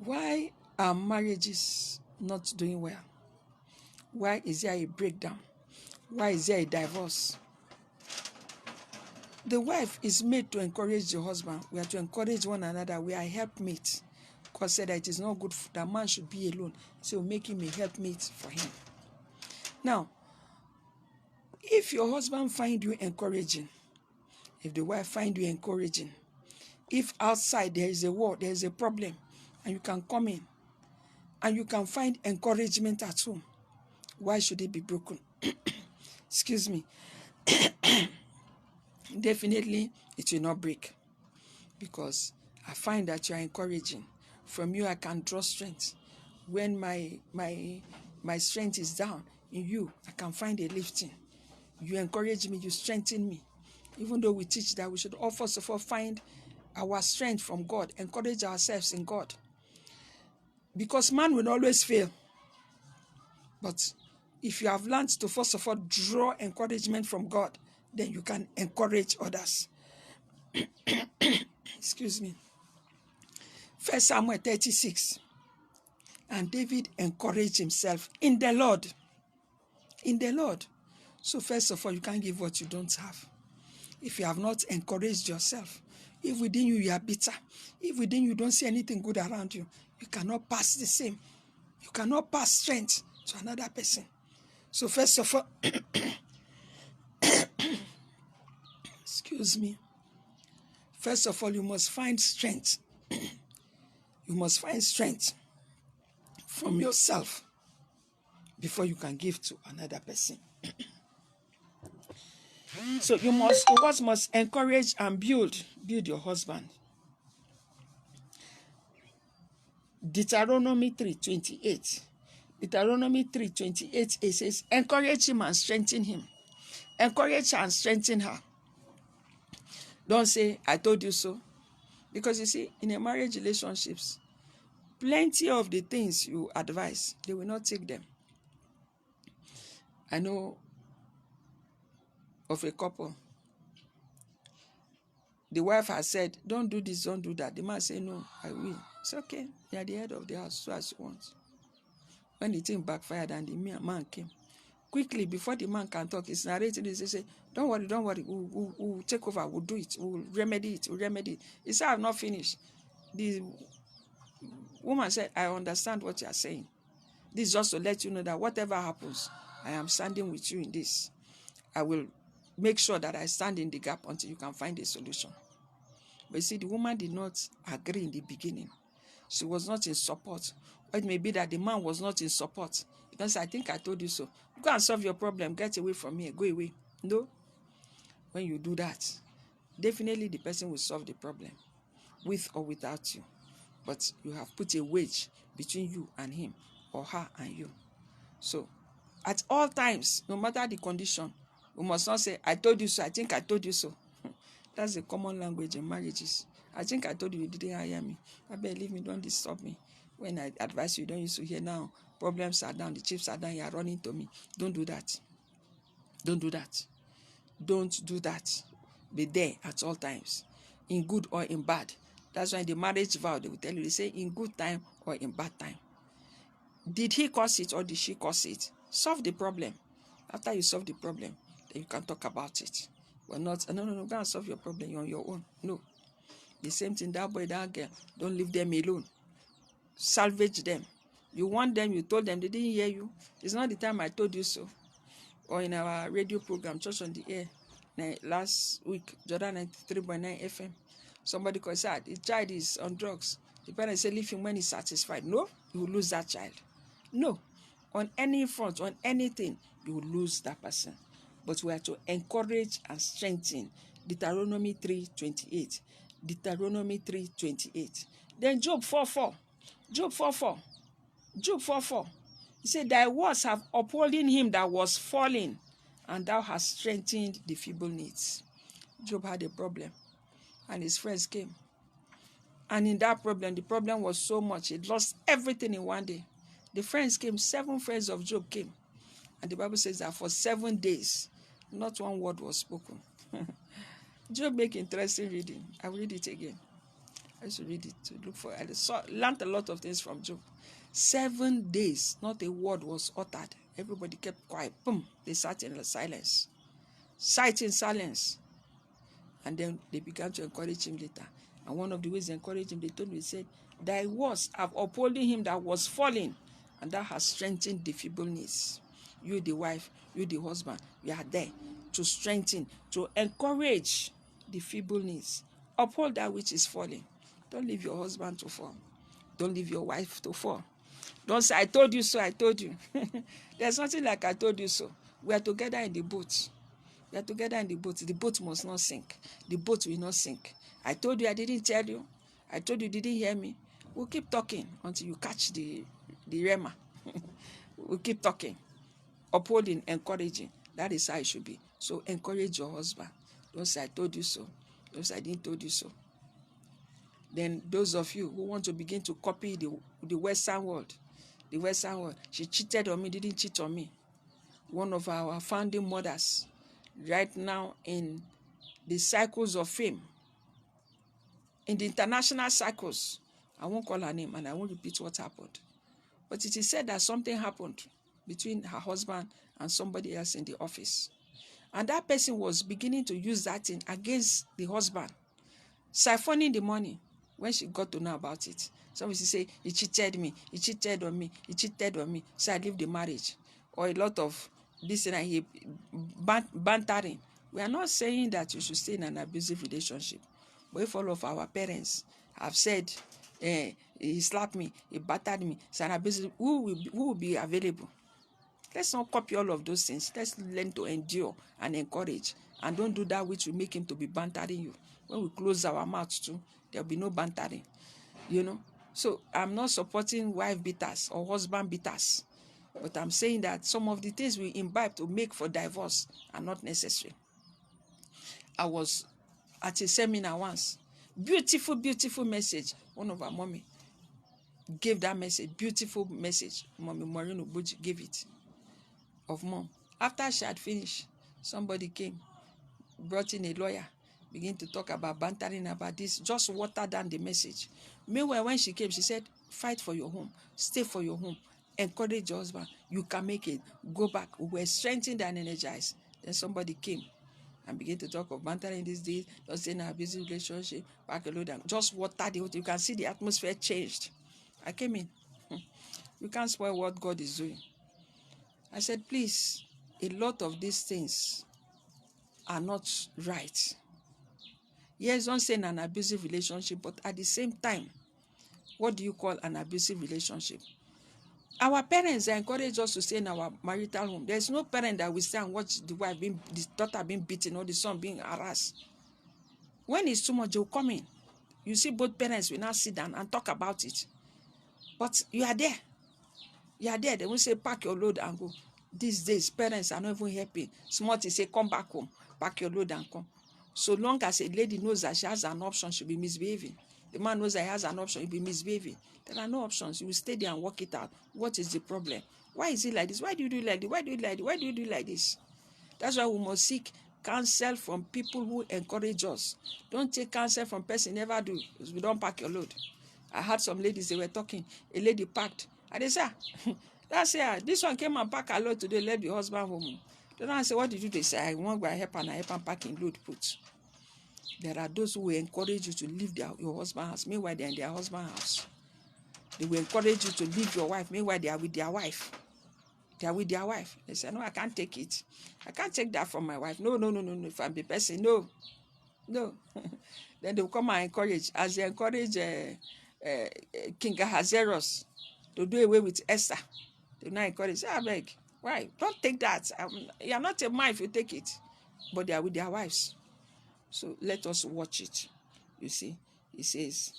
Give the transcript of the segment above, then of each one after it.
Why are marriages not doing well? Why is there a breakdown? Why is there a divorce? The wife is made to encourage the husband. We are to encourage one another. We are helpmates. God said that it is not good that man should be alone. So make him a helpmate for him. Now, if your husband find you encouraging, if the wife find you encouraging, if outside there is a war, there is a problem, and you can come in, and you can find encouragement at home, why should it be broken? Excuse me. Definitely, it will not break, because I find that you are encouraging. From you, I can draw strength. When my strength is down, in you, I can find a lifting. You encourage me, you strengthen me. Even though we teach that we should all first of all find our strength from God, encourage ourselves in God. Because man will always fail. But if you have learned to first of all draw encouragement from God, then you can encourage others. Excuse me. 1 Samuel 36. And David encouraged himself in the Lord. In the Lord. So first of all, you can't give what you don't have. If you have not encouraged yourself, if within you are bitter, if within you don't see anything good around you, you cannot pass the same. You cannot pass strength to another person. So first of all, excuse me. First of all, you must find strength. You must find strength from yourself before you can give to another person. So you must encourage and build your husband. Deuteronomy 3:28. Deuteronomy 3:28, it says, encourage him and strengthen him. Encourage and strengthen her. Don't say, I told you so. Because you see, in a marriage relationships, plenty of the things you advise, they will not take them. I know of a couple. The wife has said, don't do this, don't do that. The man said, no, I will. It's okay. You are the head of the house, so as you want. When the thing backfired and the man came, quickly, before the man can talk, he's narrating this. He said, don't worry, we'll take over, we'll do it, we'll remedy it. He said, I've not finished. The woman said, I understand what you are saying. This is just to let you know that whatever happens, I am standing with you in this. I will make sure that I stand in the gap until you can find a solution. But you see, the woman did not agree in the beginning. She was not in support. Or it may be that the man was not in support. Because I think I told you so. Go and solve your problem. Get away from here. Go away. No. When you do that, definitely the person will solve the problem, with or without you. But you have put a wedge between you and him, or her and you. So, at all times, no matter the condition, we must not say, I told you so, I think I told you so. That's a common language in marriages. I think I told you, you didn't hire me. I believe me, don't disturb me. When I advise you, don't used to hear now. Problems are down, the chips are down, you are running to me. Don't do that. Don't do that. Don't do that. Be there at all times, in good or in bad. That's why in the marriage vow, they will tell you, they say in good time or in bad time. Did he cause it or did she cause it? Solve the problem. After you solve the problem, then you can talk about it. But not, no, go and solve your problem. You're on your own. No. The same thing, that boy, that girl, don't leave them alone. Salvage them. You want them, you told them, they didn't hear you. It's not the time I told you so. Or in our radio program, Church on the Air, last week, Jordan 93.9 FM, somebody called, said, the child is on drugs. The parents say, leave him when he's satisfied. No, you will lose that child. No. On any front, on anything, you will lose that person. But we are to encourage and strengthen. Deuteronomy 3:28. Deuteronomy 3:28. Then Job 4:4. Job 4:4. Job 4:4. He said, thy words have upholding him that was falling, and thou hast strengthened the feeble knees. Job had a problem, and his friends came. And in that problem, the problem was so much, he lost everything in one day. The friends came, 7 friends of Job came. And the Bible says that for 7 days, not one word was spoken. Job make interesting reading. I will read it again. I used to read it to look for. Learned a lot of things from Job. 7 days, not a word was uttered. Everybody kept quiet. Boom, they sat in silence. Sat in silence. And then they began to encourage him later. And one of the ways they encouraged him, they told me, they said, thy words have upholding him that was falling, and that has strengthened the feeble knees. You, the wife, you, the husband, you are there to strengthen, to encourage the feeble knees. Uphold that which is falling. Don't leave your husband to fall. Don't leave your wife to fall. Don't say, I told you so, I told you. There's nothing like I told you so. We are together in the boat. We are together in the boat. The boat must not sink. The boat will not sink. I told you, I didn't tell you. I told you, didn't hear me. We'll keep talking until you catch the rema. We'll keep talking. Upholding, encouraging. That is how it should be. So encourage your husband. Don't say, I told you so. Don't say, I didn't told you so. Then those of you who want to begin to copy the Western world, she cheated on me, didn't cheat on me. One of our founding mothers, right now in the cycles of fame, in the international cycles, I won't call her name and I won't repeat what happened. But it is said that something happened between her husband and somebody else in the office. And that person was beginning to use that thing against the husband, siphoning the money. When she got to know about it, somebody say, he cheated me, he cheated on me, he cheated on me, so I leave the marriage. Or a lot of this and he bantering. We are not saying that you should stay in an abusive relationship. But if all of our parents have said, he slapped me, he battered me, it's an abusive, who will be available? Let's not copy all of those things. Let's learn to endure and encourage. And don't do that which will make him to be bantering you. When we close our mouths too, there'll be no bantering. So I'm not supporting wife beaters or husband beaters. But I'm saying that some of the things we imbibe to make for divorce are not necessary. I was at a seminar once. Beautiful, beautiful message. One of our mommy gave that message. Beautiful message. Mommy Maureen Obuji gave it. Of mom. After she had finished, somebody came, brought in a lawyer, began to talk about bantering about this, just water down the message. Meanwhile, when she came, she said, fight for your home, stay for your home, encourage your husband, you can make it, go back. We were strengthened and energized. Then somebody came and began to talk of bantering these days, not saying an abusive relationship, back a load, and just water the whole thing. You can see the atmosphere changed. I came in. You can't spoil what God is doing. I said, please, a lot of these things are not right. Yes, don't say in an abusive relationship, but at the same time, what do you call an abusive relationship? Our parents encourage us to stay in our marital home. There's no parent that will stay and watch the daughter being beaten or the son being harassed. When it's too much, they'll come in. You see, both parents will now sit down and talk about it. But you are there. You are there. They will say, pack your load and go. These days, parents are not even helping. Smarty say, come back home. Pack your load and come. So long as a lady knows that she has an option, she'll be misbehaving. The man knows that he has an option, he'll be misbehaving. There are no options. You will stay there and work it out. What is the problem? Why is it like this? Why do you do like this? Why do you like this? Why do you do like this? That's why we must seek counsel from people who encourage us. Don't take counsel from person never do. Because we don't pack your load. I heard some ladies, they were talking. A lady packed. And they said, that's it. This one came and packed her load today, left the husband home. Then I said, what did you do? They say, I want to help and I help and packing load put. There are those who will encourage you to leave your husband's house. Meanwhile, they're in their husband's house. They will encourage you to leave your wife. Meanwhile, they are with their wife. They are with their wife. They say, no, I can't take it. I can't take that from my wife. No. If I'm the person, no. Then they will come and encourage. As they encourage King Ahasuerus to do away with Esther. They will not encourage. Say, I beg. Why? Don't take that. You are not a man if you take it. But they are with their wives. So let us watch it. You see, he says,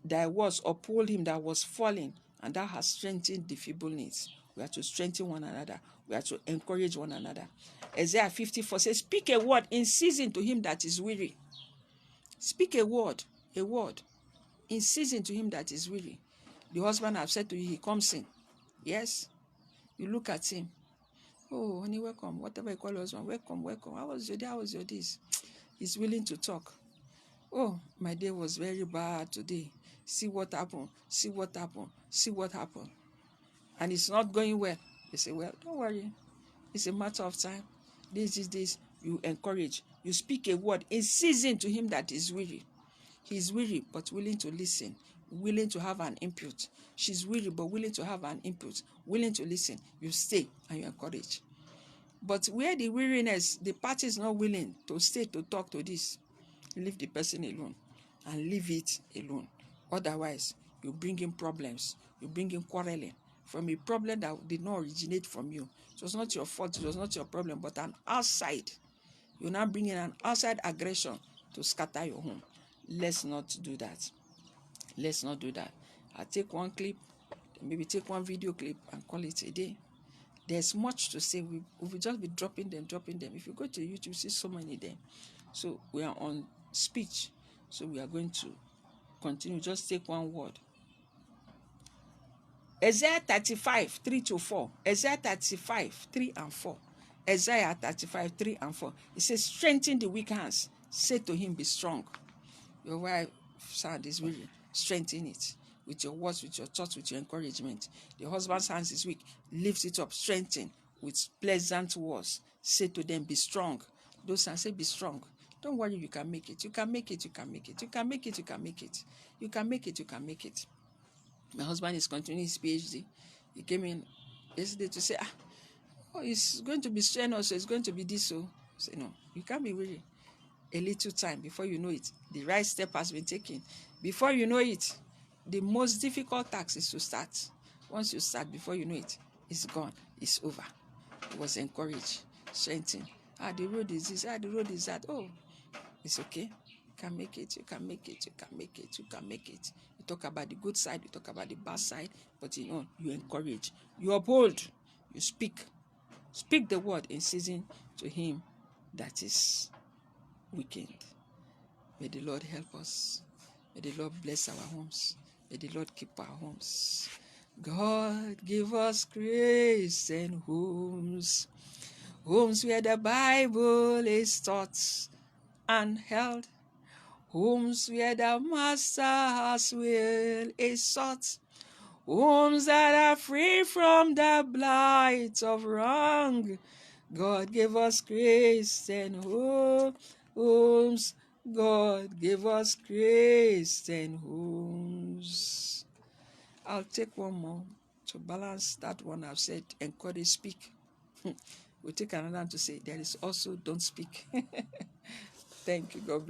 there was uphold him that was falling, and that has strengthened the feeble knees. We are to strengthen one another. We are to encourage one another. Isaiah 54 says, speak a word in season to him that is weary. Speak a word in season to him that is weary. The husband have said to you, he comes in. Yes? You look at him. Oh, honey, welcome. Whatever you call husband, welcome. How was your day? How was your this? He's willing to talk. Oh, my day was very bad today. See what happened. See what happened. See what happened. And it's not going well. They say, well, don't worry. It's a matter of time. This. You encourage. You speak a word in season to him that is weary. He's weary but willing to listen, willing to have an input. She's weary but willing to have an input, willing to listen. You stay and you encourage. But where the weariness, the party is not willing to stay to talk to this, leave the person alone and leave it alone. Otherwise, you bring in problems, you bring in quarreling from a problem that did not originate from you. It was not your fault, it was not your problem, but an outside. You now bring in an outside aggression to scatter your home. Let's not do that. Let's not do that. I take one clip, maybe take one video clip and call it a day. There's much to say. We will just be dropping them. If you go to YouTube, you see so many of them. So we are on speech. So we are going to continue. Just take one word. Isaiah 35, 3-4. Isaiah 35, 3 and 4. Isaiah 35, 3 and 4. It says, strengthen the weak hands. Say to him, be strong. Your wife sound is weary. Strengthen it with your words, with your thoughts, with your encouragement. The husband's hands is weak. Lift it up. Strengthen with pleasant words. Say to them, be strong. Those hands say, be strong. Don't worry, you can make it. You can make it. You can make it. You can make it. You can make it. You can make it. You can make it. My husband is continuing his PhD. He came in yesterday to say, it's going to be strenuous, so it's going to be this. So I say, no, you can't be weary. A little time, before you know it, the right step has been taken. Before you know it, the most difficult task is to start. Once you start, before you know it, it's gone, it's over. It was encouraged, strengthened. The road is this, the road is that. Oh, it's okay. You can make it, you can make it, you can make it, you can make it. You talk about the good side, you talk about the bad side, but you encourage, you uphold, you speak. Speak the word in season to him that is weekend. May the Lord help us. May the Lord bless our homes. May the Lord keep our homes. God give us grace and homes where the Bible is taught and held, homes where the Master's will is sought, homes that are free from the blight of wrong. God give us grace and homes. God give us grace and homes. I'll take one more to balance that one I've said, encourage, speak. We'll take another one to say, there is also don't speak. Thank you. God bless.